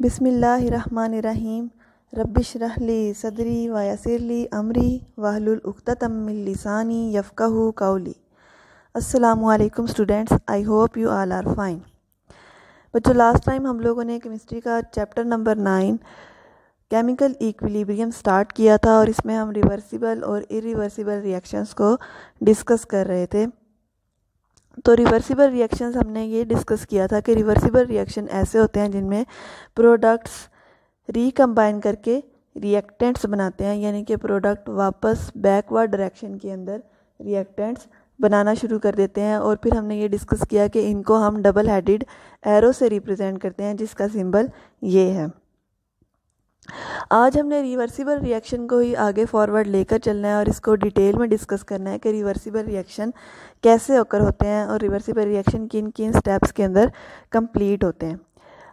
बिस्मिल्लाहिर्रहमानिर्रहीम। रब्बिश्रहली सदरी व यस्सिरली अमरी वहलुल उक़्दतम मिन लिसानी यफ़क़हू क़ौली। अस्सलामु अलैकुम students, I hope you all are fine. बच्चों, लास्ट टाइम हम लोगों ने केमिस्ट्री का chapter number 9 chemical equilibrium start किया था और इसमें हम रिवर्सिबल और इरिवर्सिबल रिएक्शंस को डिस्कस कर रहे थे। तो रिवर्सिबल रिएक्शंस हमने ये डिस्कस किया था कि रिवर्सिबल रिएक्शन ऐसे होते हैं जिनमें प्रोडक्ट्स रिकम्बाइन करके रिएक्टेंट्स बनाते हैं, यानी कि प्रोडक्ट वापस बैकवर्ड डायरेक्शन के अंदर रिएक्टेंट्स बनाना शुरू कर देते हैं। और फिर हमने ये डिस्कस किया कि इनको हम डबल हेडेड एरो से रिप्रेजेंट करते हैं, जिसका सिंबल ये है। आज हमने रिवर्सिबल रिएक्शन को ही आगे फॉरवर्ड लेकर चलना है और इसको डिटेल में डिस्कस करना है कि रिवर्सिबल रिएक्शन कैसे ओकर होते हैं और रिवर्सिबल रिएक्शन किन किन स्टेप्स के अंदर कंप्लीट होते हैं।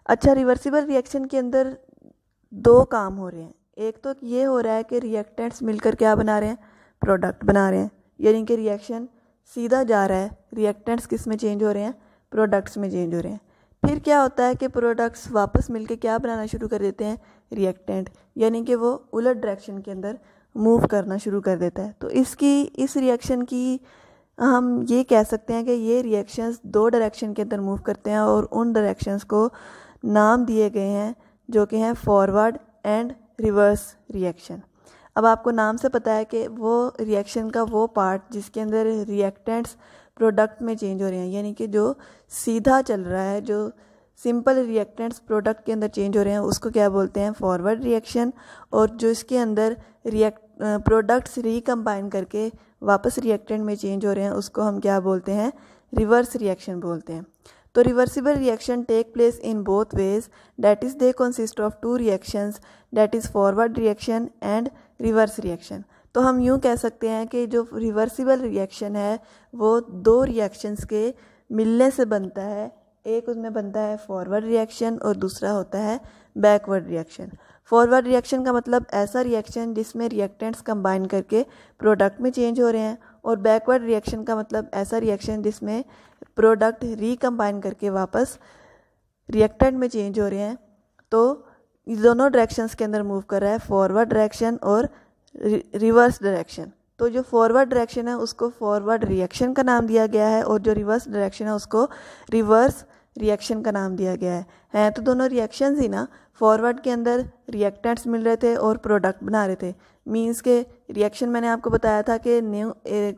अच्छा, रिवर्सिबल रिएक्शन के अंदर दो काम हो रहे हैं। एक तो ये हो रहा है कि रिएक्टेंट्स मिलकर क्या बना रहे हैं, प्रोडक्ट बना रहे हैं, यानी कि रिएक्शन सीधा जा रहा है, रिएक्टेंट्स किस में चेंज हो रहे हैं, प्रोडक्ट्स में चेंज हो रहे हैं। फिर क्या होता है कि प्रोडक्ट्स वापस मिलके क्या बनाना शुरू कर देते हैं, रिएक्टेंट, यानी कि वो उलट डायरेक्शन के अंदर मूव करना शुरू कर देता है। तो इस रिएक्शन की हम ये कह सकते हैं कि ये रिएक्शंस दो डायरेक्शन के अंदर मूव करते हैं और उन डायरेक्शंस को नाम दिए गए हैं जो कि हैं फॉरवर्ड एंड रिवर्स रिएक्शन। अब आपको नाम से पता है कि वो रिएक्शन का वो पार्ट जिसके अंदर रिएक्टेंट्स प्रोडक्ट में चेंज हो रहे हैं, यानी कि जो सीधा चल रहा है, जो सिंपल रिएक्टेंट्स प्रोडक्ट के अंदर चेंज हो रहे हैं, उसको क्या बोलते हैं, फॉरवर्ड रिएक्शन। और जो इसके अंदर प्रोडक्ट्स रिकम्बाइन करके वापस रिएक्टेंट में चेंज हो रहे हैं, उसको हम क्या बोलते हैं, रिवर्स रिएक्शन बोलते हैं। तो reversible reaction take place in both ways, that is they consist of two reactions, that is forward reaction and reverse reaction. तो हम यूँ कह सकते हैं कि जो रिवर्सिबल रिएक्शन है वो दो रिएक्शंस के मिलने से बनता है। एक उसमें बनता है फॉरवर्ड रिएक्शन और दूसरा होता है बैकवर्ड रिएक्शन। फॉरवर्ड रिएक्शन का मतलब ऐसा रिएक्शन जिसमें रिएक्टेंट्स कंबाइन करके प्रोडक्ट में चेंज हो रहे हैं, और बैकवर्ड रिएक्शन का मतलब ऐसा रिएक्शन जिसमें प्रोडक्ट रिकम्बाइन करके वापस रिएक्टेंट में चेंज हो रहे हैं। तो ये दोनों डायरेक्शंस के अंदर मूव कर रहा है, फॉरवर्ड डायरेक्शन और रिवर्स डायरेक्शन। तो जो फॉरवर्ड डायरेक्शन है उसको फॉरवर्ड रिएक्शन का नाम दिया गया है और जो रिवर्स डायरेक्शन है उसको रिवर्स रिएक्शन का नाम दिया गया है। तो दोनों रिएक्शंस ही ना, फॉरवर्ड के अंदर रिएक्टेंट्स मिल रहे थे और प्रोडक्ट बना रहे थे। मींस के रिएक्शन मैंने आपको बताया था कि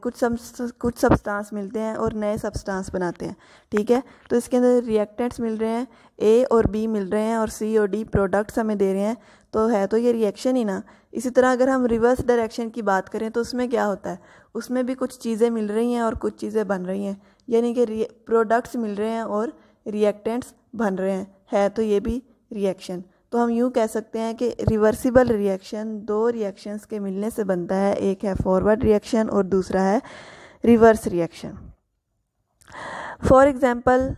कुछ सब्सटेंस मिलते हैं और नए सब्सटेंस बनाते हैं, ठीक है। तो इसके अंदर रिएक्टेंट्स मिल रहे हैं, ए और बी मिल रहे हैं और सी और डी प्रोडक्ट्स हमें दे रहे हैं, तो है तो ये रिएक्शन ही ना। इसी तरह अगर हम रिवर्स डायरेक्शन की बात करें तो उसमें क्या होता है, उसमें भी कुछ चीज़ें मिल रही हैं और कुछ चीज़ें बन रही हैं, यानी कि प्रोडक्ट्स मिल रहे हैं और रिएक्टेंट्स बन रहे हैं, है तो ये भी रिएक्शन। तो हम यूँ कह सकते हैं कि रिवर्सिबल रिएक्शन दो रिएक्शंस के मिलने से बनता है, एक है फॉरवर्ड रिएक्शन और दूसरा है रिवर्स रिएक्शन। फॉर एग्जांपल,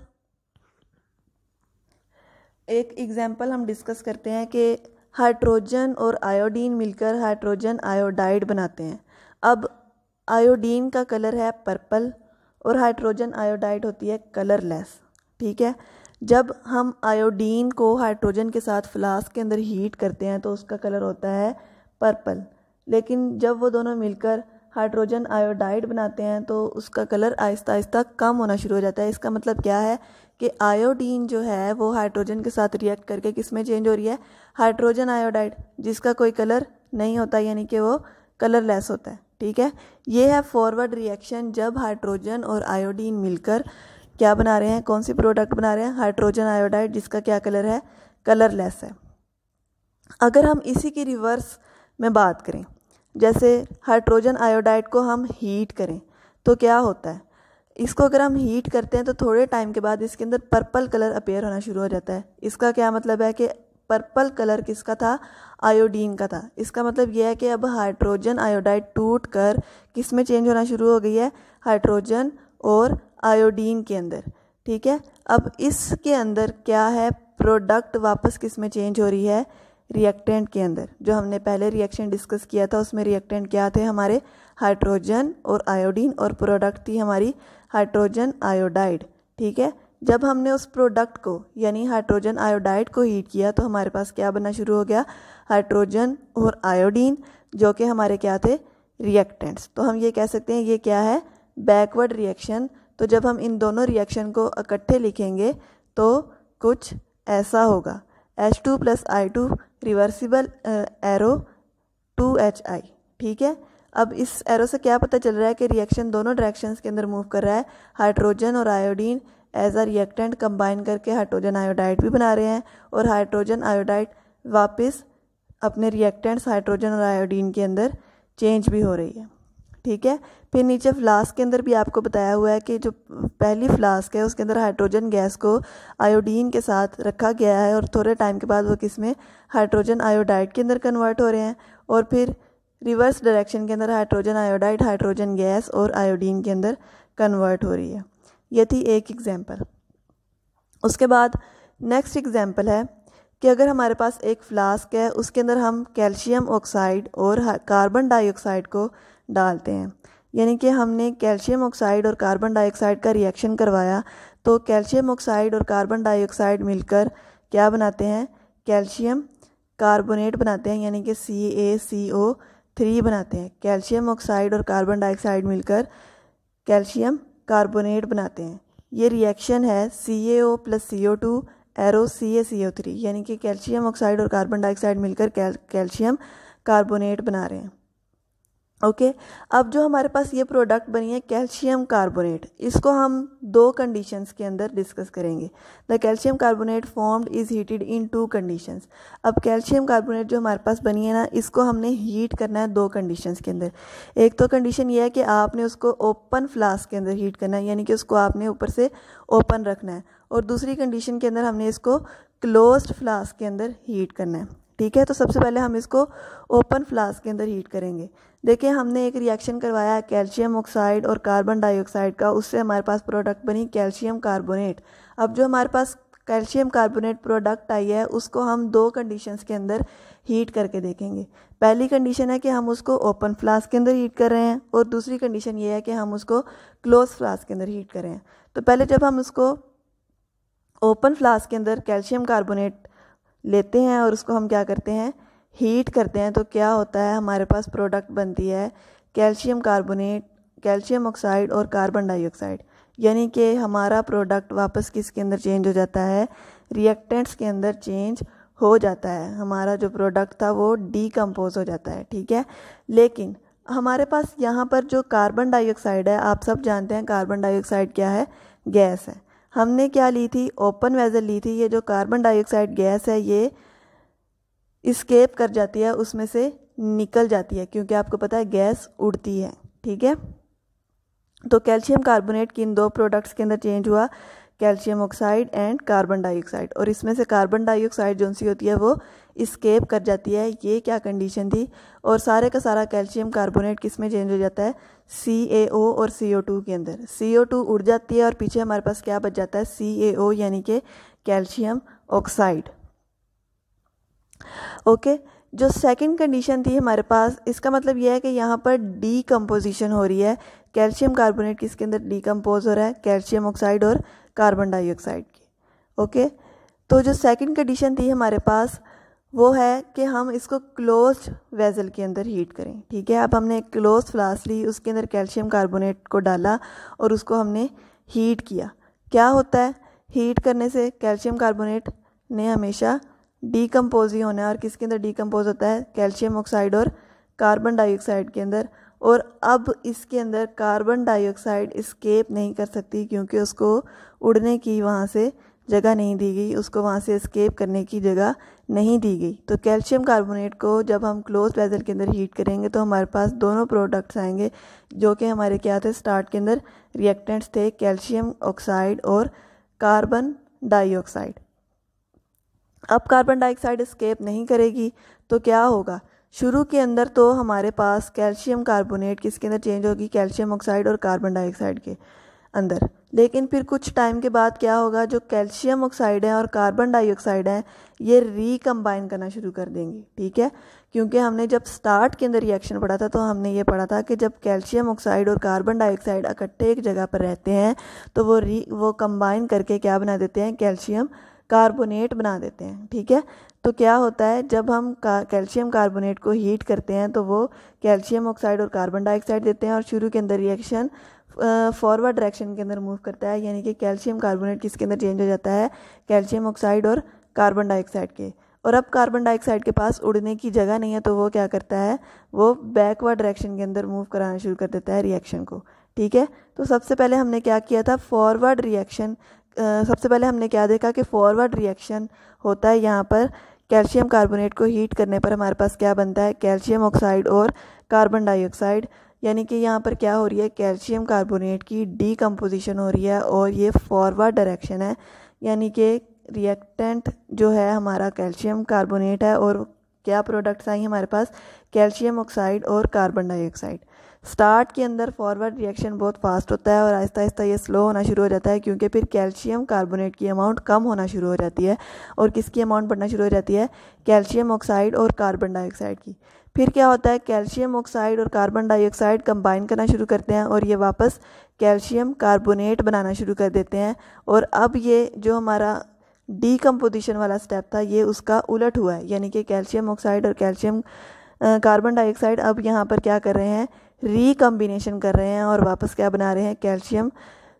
एक एग्जांपल हम डिस्कस करते हैं कि हाइड्रोजन और आयोडीन मिलकर हाइड्रोजन आयोडाइड बनाते हैं। अब आयोडीन का कलर है पर्पल और हाइड्रोजन आयोडाइड होती है कलरलेस, ठीक है। जब हम आयोडीन को हाइड्रोजन के साथ फ्लास्क के अंदर हीट करते हैं तो उसका कलर होता है पर्पल, लेकिन जब वो दोनों मिलकर हाइड्रोजन आयोडाइड बनाते हैं तो उसका कलर आहिस्ता आहिस्ता कम होना शुरू हो जाता है। इसका मतलब क्या है कि आयोडीन जो है वो हाइड्रोजन के साथ रिएक्ट करके किस में चेंज हो रही है, हाइड्रोजन आयोडाइड, जिसका कोई कलर नहीं होता, यानी कि वो कलरलेस होता है, ठीक है। ये है फॉरवर्ड रिएक्शन, जब हाइड्रोजन और आयोडीन मिलकर क्या बना रहे हैं, कौन सी प्रोडक्ट बना रहे हैं, हाइड्रोजन आयोडाइड, जिसका क्या कलर है, कलरलेस है। अगर हम इसी की रिवर्स में बात करें, जैसे हाइड्रोजन आयोडाइड को हम हीट करें तो क्या होता है, इसको अगर हम हीट करते हैं तो थोड़े टाइम के बाद इसके अंदर पर्पल कलर अपीयर होना शुरू हो जाता है। इसका क्या मतलब है कि पर्पल कलर किसका था, आयोडीन का था। इसका मतलब यह है कि अब हाइड्रोजन आयोडाइड टूट कर किस में चेंज होना शुरू हो गई है, हाइड्रोजन और आयोडीन के अंदर, ठीक है। अब इसके अंदर क्या है, प्रोडक्ट वापस किस में चेंज हो रही है, रिएक्टेंट के अंदर। जो हमने पहले रिएक्शन डिस्कस किया था उसमें रिएक्टेंट क्या थे हमारे, हाइड्रोजन और आयोडीन, और प्रोडक्ट थी हमारी हाइड्रोजन आयोडाइड, ठीक है। जब हमने उस प्रोडक्ट को यानी हाइड्रोजन आयोडाइड को हीट किया तो हमारे पास क्या बनना शुरू हो गया, हाइड्रोजन और आयोडीन, जो कि हमारे क्या थे, रिएक्टेंट्स। तो हम ये कह सकते हैं ये क्या है, बैकवर्ड रिएक्शन। तो जब हम इन दोनों रिएक्शन को इकट्ठे लिखेंगे तो कुछ ऐसा होगा, H2 + I2 reversible arrow 2HI। ठीक है, अब इस एरो से क्या पता चल रहा है कि रिएक्शन दोनों डायरेक्शंस के अंदर मूव कर रहा है। हाइड्रोजन और iodine as a reactant combine करके हाइड्रोजन आयोडाइड भी बना रहे हैं और हाइड्रोजन आयोडाइड वापस अपने रिएक्टेंट्स हाइड्रोजन और आयोडीन के अंदर चेंज भी हो रही है। ठीक है, फिर नीचे फ्लास्क के अंदर भी आपको बताया हुआ है कि जो पहली फ्लास्क है उसके अंदर हाइड्रोजन गैस को आयोडीन के साथ रखा गया है और थोड़े टाइम के बाद वो किस में, हाइड्रोजन आयोडाइड के अंदर कन्वर्ट हो रहे हैं और फिर रिवर्स डायरेक्शन के अंदर हाइड्रोजन आयोडाइड हाइड्रोजन गैस और आयोडीन के अंदर कन्वर्ट हो रही है। ये थी एक एग्जाम्पल। उसके बाद नेक्स्ट एग्जाम्पल है कि अगर हमारे पास एक फ्लास्क है उसके अंदर हम कैल्शियम ऑक्साइड और कार्बन डाइऑक्साइड को डालते हैं, यानी कि हमने कैल्शियम ऑक्साइड और कार्बन डाइऑक्साइड का रिएक्शन करवाया तो कैल्शियम ऑक्साइड और कार्बन डाइऑक्साइड मिलकर क्या बनाते हैं, कैल्शियम कार्बोनेट बनाते हैं, यानी कि CaCO3 बनाते हैं। कैल्शियम ऑक्साइड और कार्बन डाइऑक्साइड मिलकर कैल्शियम कार्बोनेट बनाते हैं। ये रिएक्शन है CaO + CO2 एरो CaCO3, यानी कि कैल्शियम ऑक्साइड और कार्बन डाइऑक्साइड मिलकर कैल्शियम कार्बोनेट बना रहे हैं। ओके, अब जो हमारे पास ये प्रोडक्ट बनी है कैल्शियम कार्बोनेट, इसको हम दो कंडीशंस के अंदर डिस्कस करेंगे। The calcium carbonate formed is heated in 2 conditions. अब कैल्शियम कार्बोनेट जो हमारे पास बनी है ना, इसको हमने हीट करना है 2 कंडीशंस के अंदर। एक तो कंडीशन ये है कि आपने उसको ओपन फ्लास्क के अंदर हीट करना है, यानी कि उसको आपने ऊपर से ओपन रखना है, और दूसरी कंडीशन के अंदर हमने इसको क्लोज्ड फ्लास्क के अंदर हीट करना है। ठीक है, तो सबसे पहले हम इसको ओपन फ्लास्क के अंदर हीट करेंगे। देखिए, हमने एक रिएक्शन करवाया है कैल्शियम ऑक्साइड और कार्बन डाइऑक्साइड का, उससे हमारे पास प्रोडक्ट बनी कैल्शियम कार्बोनेट। अब जो हमारे पास कैल्शियम कार्बोनेट प्रोडक्ट आई है उसको हम 2 कंडीशंस के अंदर हीट करके देखेंगे। पहली कंडीशन है कि हम उसको ओपन फ्लास्क के अंदर हीट कर रहे हैं और दूसरी कंडीशन ये है कि हम उसको क्लोज फ्लास्क के अंदर हीट कर रहे हैं। तो पहले जब हम उसको ओपन फ्लास्क के अंदर कैल्शियम कार्बोनेट लेते हैं और उसको हम क्या करते हैं, हीट करते हैं, तो क्या होता है, हमारे पास प्रोडक्ट बनती है कैल्शियम कार्बोनेट, कैल्शियम ऑक्साइड और कार्बन डाइऑक्साइड, यानी कि हमारा प्रोडक्ट वापस किसके अंदर चेंज हो जाता है, रिएक्टेंट्स के अंदर चेंज हो जाता है। हमारा जो प्रोडक्ट था वो डीकम्पोज हो जाता है। ठीक है, लेकिन हमारे पास यहाँ पर जो कार्बन डाइऑक्साइड है, आप सब जानते हैं कार्बन डाइऑक्साइड क्या है, गैस है। हमने क्या ली थी, ओपन वेसल ली थी। ये जो कार्बन डाइऑक्साइड गैस है ये इस्केप कर जाती है, उसमें से निकल जाती है, क्योंकि आपको पता है गैस उड़ती है। ठीक है, तो कैल्शियम कार्बोनेट किन 2 प्रोडक्ट्स के अंदर चेंज हुआ, calcium oxide and carbon dioxide, और इसमें से कार्बन डाइऑक्साइड जो सी होती है वो इस्केप कर जाती है। ये क्या कंडीशन थी, और सारे का सारा कैल्शियम कार्बोनेट किस में चेंज हो जाता है, CaO और CO2 के अंदर। CO2 उड़ जाती है और पीछे हमारे पास क्या बच जाता है, CaO, यानी कि कैल्शियम ऑक्साइड। ओके, जो सेकंड कंडीशन थी हमारे पास, इसका मतलब यह है कि यहाँ पर डीकम्पोजिशन हो रही है। कैल्शियम कार्बोनेट किसके अंदर डीकम्पोज हो रहा है, कैल्शियम ऑक्साइड और कार्बन डाइऑक्साइड की। ओके, तो जो सेकंड कंडीशन थी हमारे पास वो है कि हम इसको क्लोज्ड वेसल के अंदर हीट करें। ठीक है, अब हमने एक क्लोज फ्लास्क ली, उसके अंदर कैल्शियम कार्बोनेट को डाला और उसको हमने हीट किया। क्या होता है, हीट करने से कैल्शियम कार्बोनेट ने हमेशा डीकम्पोज ही होना है, और किसके अंदर डीकम्पोज होता है, कैल्शियम ऑक्साइड और कार्बन डाइऑक्साइड के अंदर। और अब इसके अंदर कार्बन डाइऑक्साइड एस्केप नहीं कर सकती, क्योंकि उसको उड़ने की वहाँ से जगह नहीं दी गई, उसको वहाँ से एस्केप करने की जगह नहीं दी गई। तो कैल्शियम कार्बोनेट को जब हम क्लोज वेसल के अंदर हीट करेंगे तो हमारे पास दोनों प्रोडक्ट्स आएंगे, जो कि हमारे क्या थे, स्टार्ट के अंदर रिएक्टेंट्स थे कैल्शियम ऑक्साइड और कार्बन डाइऑक्साइड। अब कार्बन डाइऑक्साइड एस्केप नहीं करेगी तो क्या होगा, शुरू के अंदर तो हमारे पास कैल्शियम कार्बोनेट किसके अंदर चेंज होगी, कैल्शियम ऑक्साइड और कार्बन डाइऑक्साइड के। अंदर। लेकिन फिर कुछ टाइम के बाद क्या होगा, जो कैल्शियम ऑक्साइड है और कार्बन डाइऑक्साइड है ये रिकम्बाइन करना शुरू कर देंगे। ठीक है, क्योंकि हमने जब स्टार्ट के अंदर रिएक्शन पढ़ा था तो हमने ये पढ़ा था कि जब कैल्शियम ऑक्साइड और कार्बन डाइऑक्साइड इकट्ठे एक जगह पर रहते हैं तो वो कंबाइन करके क्या बना देते हैं, कैल्शियम कार्बोनेट बना देते हैं। ठीक है, तो क्या होता है, जब हम कैल्शियम कार्बोनेट को हीट करते हैं तो वो कैल्शियम ऑक्साइड और कार्बन डाइऑक्साइड देते हैं और शुरू के अंदर रिएक्शन फॉरवर्ड डायरेक्शन के अंदर मूव करता है, यानी कि कैल्शियम कार्बोनेट किसके अंदर चेंज हो जाता है, कैल्शियम ऑक्साइड और कार्बन डाइऑक्साइड के। और अब कार्बन डाइऑक्साइड के पास उड़ने की जगह नहीं है तो वो क्या करता है, वो बैकवर्ड डायरेक्शन के अंदर मूव कराना शुरू कर देता है रिएक्शन को। ठीक है, तो सबसे पहले हमने क्या किया था, फॉरवर्ड रिएक्शन, सबसे पहले हमने क्या देखा कि फॉरवर्ड रिएक्शन होता है यहाँ पर कैल्शियम कार्बोनेट को हीट करने पर हमारे पास क्या बनता है, कैल्शियम ऑक्साइड और कार्बन डाइऑक्साइड, यानी कि यहाँ पर क्या हो रही है, कैल्शियम कार्बोनेट की डीकम्पोजिशन हो रही है और ये फॉरवर्ड डायरेक्शन है, यानी कि रिएक्टेंट जो है हमारा कैल्शियम कार्बोनेट है और क्या प्रोडक्ट्स आई हमारे पास, कैल्शियम ऑक्साइड और कार्बन डाइऑक्साइड। स्टार्ट के अंदर फॉरवर्ड रिएक्शन बहुत फास्ट होता है और आहिस्ता आहिस्ता ये स्लो होना शुरू हो जाता है, क्योंकि फिर कैल्शियम कार्बोनेट की अमाउंट कम होना शुरू हो जाती है और किसकी अमाउंट बढ़ना शुरू हो जाती है, कैल्शियम ऑक्साइड और कार्बन डाइऑक्साइड की। फिर क्या होता है, कैल्शियम ऑक्साइड और कार्बन डाइऑक्साइड कंबाइन करना शुरू करते हैं और ये वापस कैल्शियम कार्बोनेट बनाना शुरू कर देते हैं। और अब ये जो हमारा डीकम्पोजिशन वाला स्टेप था ये उसका उलट हुआ है, यानी कि कैल्शियम ऑक्साइड और कैल्शियम कार्बन डाइऑक्साइड अब यहाँ पर क्या कर रहे हैं, रिकम्बिनेशन कर रहे हैं और वापस क्या बना रहे हैं, कैल्शियम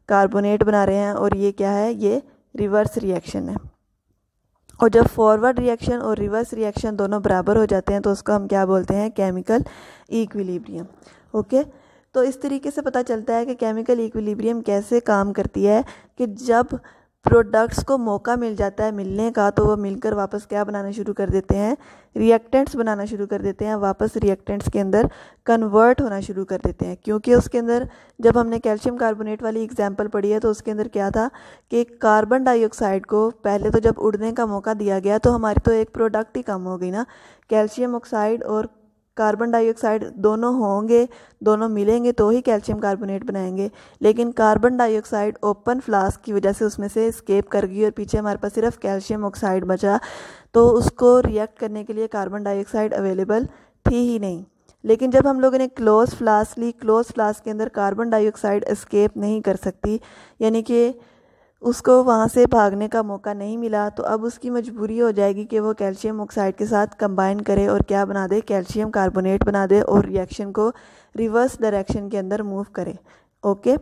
कार्बोनेट बना रहे हैं। और ये क्या है, ये रिवर्स रिएक्शन है। और जब फॉरवर्ड रिएक्शन और रिवर्स रिएक्शन दोनों बराबर हो जाते हैं तो उसको हम क्या बोलते हैं, केमिकल इक्विलिब्रियम। ओके, तो इस तरीके से पता चलता है कि केमिकल इक्विलिब्रियम कैसे काम करती है, कि जब प्रोडक्ट्स को मौका मिल जाता है मिलने का तो वो मिलकर वापस क्या बनाना शुरू कर देते हैं, रिएक्टेंट्स बनाना शुरू कर देते हैं, वापस रिएक्टेंट्स के अंदर कन्वर्ट होना शुरू कर देते हैं। क्योंकि उसके अंदर जब हमने कैल्शियम कार्बोनेट वाली एग्जांपल पढ़ी है तो उसके अंदर क्या था कि कार्बन डाइऑक्साइड को पहले तो जब उड़ने का मौका दिया गया तो हमारी तो एक प्रोडक्ट ही कम हो गई ना, कैल्शियम ऑक्साइड और कार्बन डाइऑक्साइड दोनों होंगे, दोनों मिलेंगे तो ही कैल्शियम कार्बोनेट बनाएंगे। लेकिन कार्बन डाइऑक्साइड ओपन फ्लास्क की वजह से उसमें से एस्केप कर गई और पीछे हमारे पास सिर्फ कैल्शियम ऑक्साइड बचा, तो उसको रिएक्ट करने के लिए कार्बन डाइऑक्साइड अवेलेबल थी ही नहीं। लेकिन जब हम लोगों ने क्लोज फ्लास्क ली, क्लोज फ्लास्क के अंदर कार्बन डाइऑक्साइड एस्केप नहीं कर सकती, यानी कि उसको वहाँ से भागने का मौका नहीं मिला, तो अब उसकी मजबूरी हो जाएगी कि वो कैल्शियम ऑक्साइड के साथ कंबाइन करे और क्या बना दे, कैल्शियम कार्बोनेट बना दे और रिएक्शन को रिवर्स डायरेक्शन के अंदर मूव करे। ओके,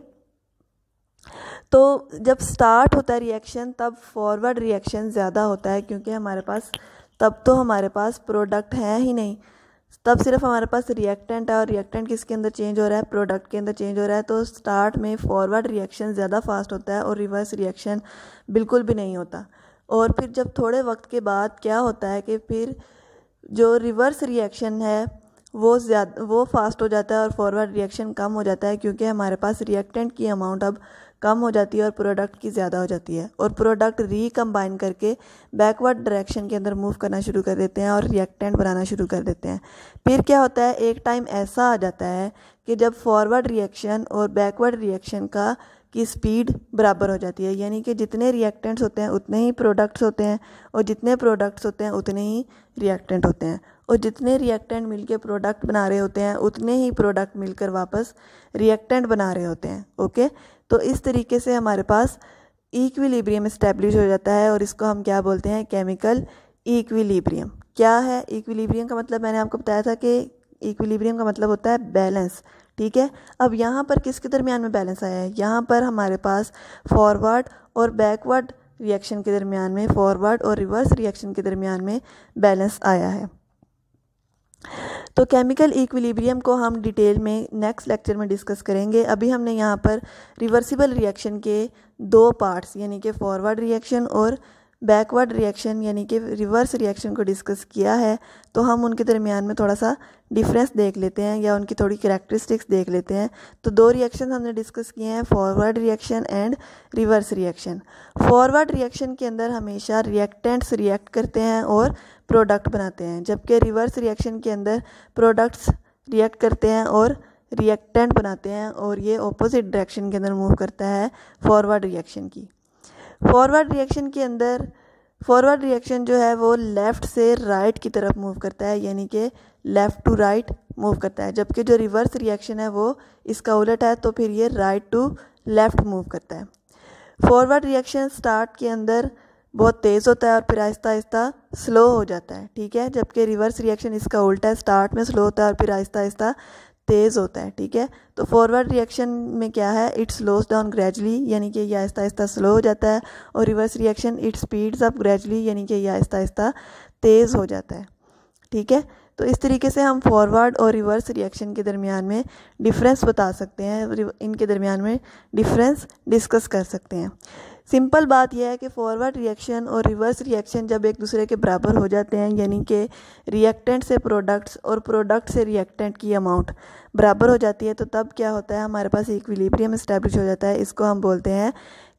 तो जब स्टार्ट होता है रिएक्शन तब फॉरवर्ड रिएक्शन ज़्यादा होता है, क्योंकि हमारे पास तब तो हमारे पास प्रोडक्ट है ही नहीं, तब सिर्फ हमारे पास रिएक्टेंट है और रिएक्टेंट किसके अंदर चेंज हो रहा है, प्रोडक्ट के अंदर चेंज हो रहा है। तो स्टार्ट में फॉरवर्ड रिएक्शन ज़्यादा फास्ट होता है और रिवर्स रिएक्शन बिल्कुल भी नहीं होता। और फिर जब थोड़े वक्त के बाद क्या होता है कि फिर जो रिवर्स रिएक्शन है वो फास्ट हो जाता है और फॉरवर्ड रिएक्शन कम हो जाता है, क्योंकि हमारे पास रिएक्टेंट की अमाउंट अब कम हो जाती है और प्रोडक्ट की ज़्यादा हो जाती है और प्रोडक्ट रिकम्बाइन करके बैकवर्ड डायरेक्शन के अंदर मूव करना शुरू कर देते हैं और रिएक्टेंट बनाना शुरू कर देते हैं। फिर क्या होता है, एक टाइम ऐसा आ जाता है कि जब फॉरवर्ड रिएक्शन और बैकवर्ड रिएक्शन की स्पीड बराबर हो जाती है, यानी कि जितने रिएक्टेंट्स होते हैं उतने ही प्रोडक्ट्स होते हैं और जितने प्रोडक्ट्स होते हैं उतने ही रिएक्टेंट होते हैं और जितने रिएक्टेंट मिलकर प्रोडक्ट बना रहे होते हैं उतने ही प्रोडक्ट मिलकर वापस रिएक्टेंट बना रहे होते हैं। ओके, तो इस तरीके से हमारे पास इक्विलिब्रियम इस्टेब्लिश हो जाता है और इसको हम क्या बोलते हैं, केमिकल इक्विलिब्रियम। क्या है इक्विलिब्रियम का मतलब, मैंने आपको बताया था कि इक्विलिब्रियम का मतलब होता है बैलेंस। ठीक है, अब यहाँ पर किसके दरमियान में बैलेंस आया है, यहाँ पर हमारे पास फॉरवर्ड और बैकवर्ड रिएक्शन के दरमियान में, फॉरवर्ड और रिवर्स रिएक्शन के दरमियान में बैलेंस आया है। तो केमिकल इक्विलिब्रियम को हम डिटेल में नेक्स्ट लेक्चर में डिस्कस करेंगे। अभी हमने यहाँ पर रिवर्सिबल रिएक्शन के दो पार्ट्स यानी कि फॉरवर्ड रिएक्शन और बैकवर्ड रिएक्शन यानी कि रिवर्स रिएक्शन को डिस्कस किया है, तो हम उनके दरमियान में थोड़ा सा डिफरेंस देख लेते हैं या उनकी थोड़ी कैरेक्टरिस्टिक्स देख लेते हैं। तो दो रिएक्शन हमने डिस्कस किए हैं, forward reaction and reverse reaction. Forward reaction के अंदर हमेशा रिएक्टेंट्स रिएक्ट करते हैं और प्रोडक्ट बनाते हैं, जबकि रिवर्स रिएक्शन के अंदर प्रोडक्ट्स रिएक्ट करते हैं और रिएक्टेंट बनाते हैं और ये ऑपोजिट डायरेक्शन के अंदर मूव करता है फॉरवर्ड रिएक्शन की। फॉरवर्ड रिएक्शन के अंदर फॉरवर्ड रिएक्शन जो है वो लेफ़्ट से राइट की तरफ मूव करता है, यानी कि लेफ़्ट टू राइट मूव करता है, जबकि जो रिवर्स रिएक्शन है वो इसका उलट है, तो फिर ये राइट टू लेफ़्ट मूव करता है। फॉरवर्ड रिएक्शन स्टार्ट के अंदर बहुत तेज़ होता है और फिर आहिस्ता आहिस्ता स्लो हो जाता है, ठीक है, जबकि रिवर्स रिएक्शन इसका उल्टा है, स्टार्ट में स्लो होता है और फिर आहिस्ता आहिस्ता तेज़ होता है, ठीक है। तो फॉरवर्ड रिएक्शन में क्या है, इट स्लोज डाउन ग्रेजुअली, यानी कि ये आहिस्ता आहिस्ता स्लो हो जाता है, और reverse reaction it speeds up gradually, यानी कि ये आहिस्ता आहिस्ता तेज़ हो जाता है, ठीक है। तो इस तरीके से हम फॉरवर्ड और रिवर्स रिएक्शन के दरमियान में डिफरेंस बता सकते हैं, इनके दरमियान में डिफरेंस डिस्कस कर सकते हैं। सिंपल बात यह है कि फॉरवर्ड रिएक्शन और रिवर्स रिएक्शन जब एक दूसरे के बराबर हो जाते हैं, यानी कि रिएक्टेंट से प्रोडक्ट्स और प्रोडक्ट से रिएक्टेंट की अमाउंट बराबर हो जाती है, तो तब क्या होता है, हमारे पास इक्विलिब्रियम इस्टेब्लिश हो जाता है। इसको हम बोलते हैं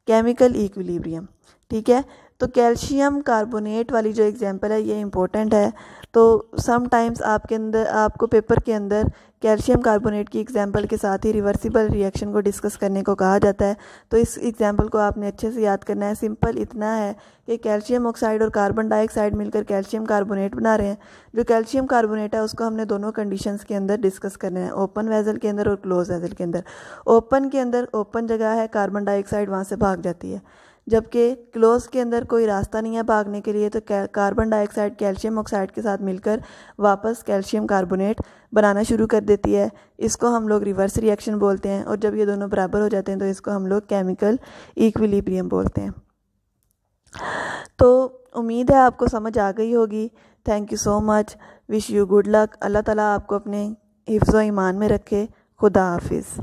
केमिकल इक्विलिब्रियम, ठीक है। तो कैल्शियम कार्बोनेट वाली जो एग्जांपल है ये इंपॉर्टेंट है। तो समटाइम्स आपको पेपर के अंदर कैल्शियम कार्बोनेट की एग्जांपल के साथ ही रिवर्सिबल रिएक्शन को डिस्कस करने को कहा जाता है। तो इस एग्जांपल को आपने अच्छे से याद करना है। सिंपल इतना है कि कैल्शियम ऑक्साइड और कार्बन डाइऑक्साइड मिलकर कैल्शियम कार्बोनेट बना रहे हैं। जो कैल्शियम कार्बोनेट है उसको हमने दोनों कंडीशंस के अंदर डिस्कस करना है, ओपन वेजल के अंदर और क्लोज वेजल के अंदर। ओपन के अंदर ओपन जगह है, कार्बन डाइऑक्साइड वहाँ से भाग जाती है, जबकि क्लोज के अंदर कोई रास्ता नहीं है भागने के लिए, तो कार्बन डाइऑक्साइड कैल्शियम ऑक्साइड के साथ मिलकर वापस कैल्शियम कार्बोनेट बनाना शुरू कर देती है। इसको हम लोग रिवर्स रिएक्शन बोलते हैं, और जब ये दोनों बराबर हो जाते हैं तो इसको हम लोग केमिकल इक्विलिब्रियम बोलते हैं। तो उम्मीद है आपको समझ आ गई होगी। Thank you so much, wish you good luck. Allah ताला आपको अपने हिफ्ज़ व ईमान में रखे। खुदा हाफिज़।